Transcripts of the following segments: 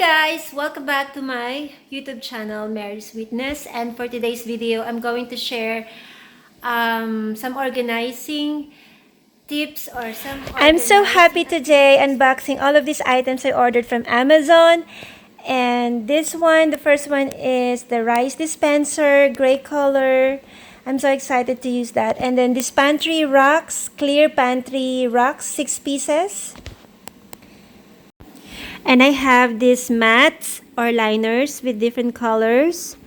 guys! Welcome back to my YouTube channel, Mary's Witness. And for today's video, I'm going to share some organizing tips or some I'm so happy today unboxing all of these items I ordered from Amazon. And this one, the first one is the rice dispenser, gray color. I'm so excited to use that. And then this pantry rocks, clear pantry rocks, 6 pieces. And I have these mats or liners with different colors.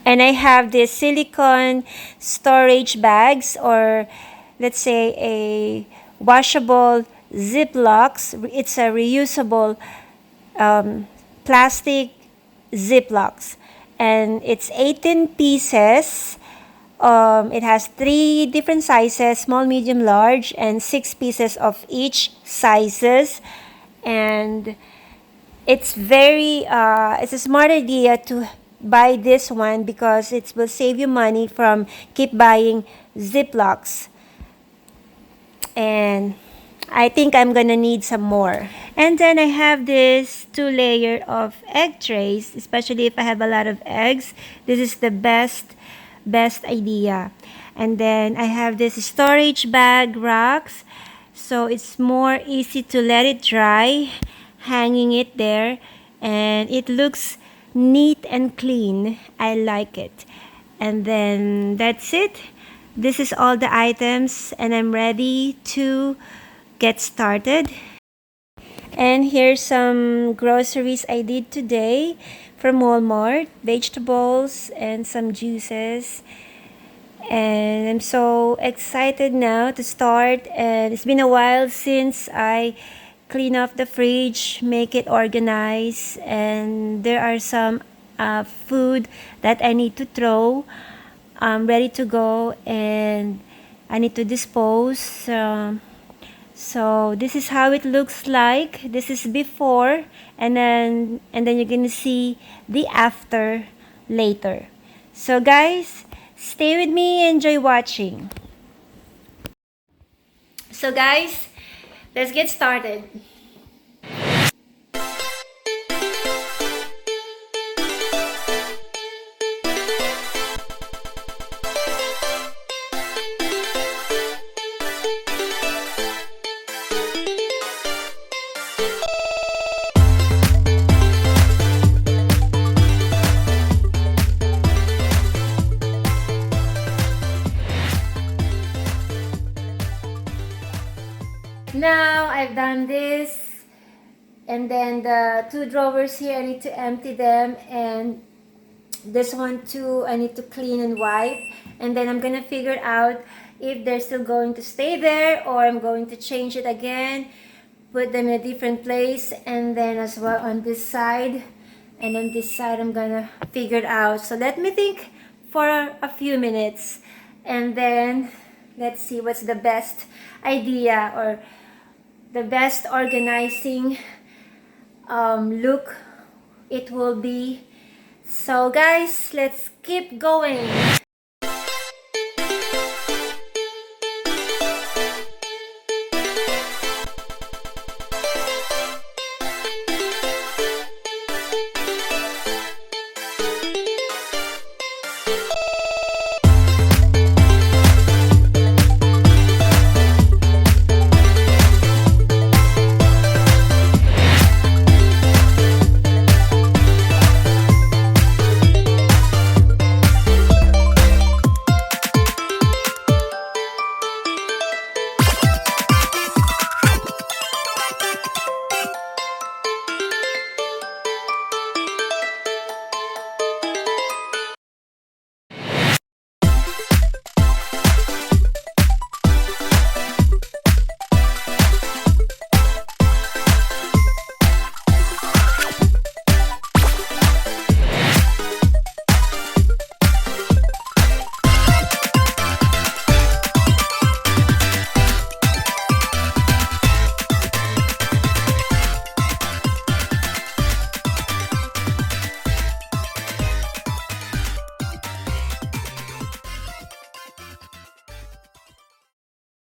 And I have these silicone storage bags, or let's say a washable Ziplocs. It's a reusable plastic Ziplocs. And it's 18 pieces. It has 3 different sizes, small, medium, large, and 6 pieces of each sizes. And it's it's a smart idea to buy this one because it will save you money from keep buying Ziplocs. And I think I'm gonna need some more. And then I have this 2-layer of egg trays, especially if I have a lot of eggs. This is the best idea. And then I have this storage bag rocks, so it's more easy to let it dry, hanging it there, and it looks neat and clean. I like it. And then that's it. This is all the items, and I'm ready to get started. And here's some groceries I did today from Walmart, vegetables and some juices. And I'm so excited now to start. And it's been a while since I clean off the fridge, make it organized, and there are some food that I need to throw, ready to go, and I need to dispose. So this is how it looks like. This is before, and then you're gonna see the after later. So guys, stay with me, enjoy watching. So guys, let's get started. Now I've done this, and then the 2 drawers here, I need to empty them, and this one too, I need to clean and wipe. And then I'm gonna figure out if they're still going to stay there or I'm going to change it again, put them in a different place. And then as well on this side and on this side, I'm gonna figure it out. So let me think for a few minutes, and then let's see what's the best idea or the best organizing look it will be. So guys, let's keep going.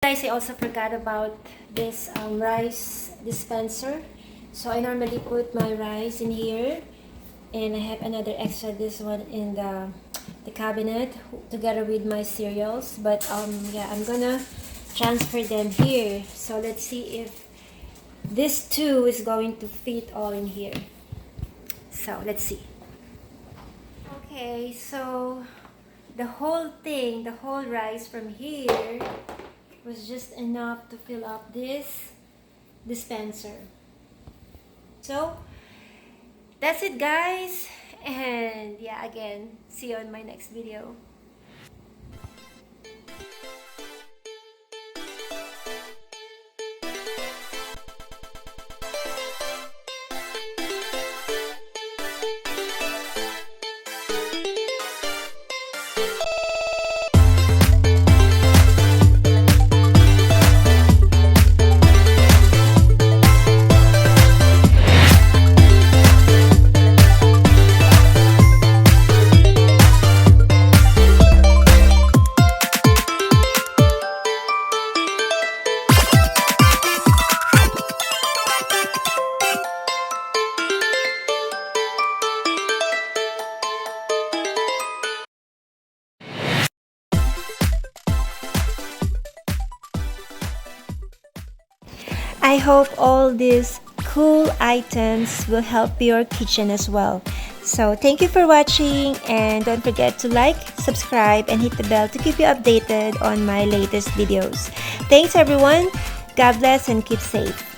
Guys, I also forgot about this rice dispenser. So I normally put my rice in here, and I have another extra this one in the cabinet together with my cereals. But yeah, I'm gonna transfer them here. So let's see if this too is going to fit all in here. So let's see. Okay, so the whole thing, the whole rice from here was just enough to fill up this dispenser. So that's it, guys, and yeah, again, see you on my next video. I hope all these cool items will help your kitchen as well. So thank you for watching, and don't forget to like, subscribe, and hit the bell to keep you updated on my latest videos. Thanks everyone. God bless and keep safe.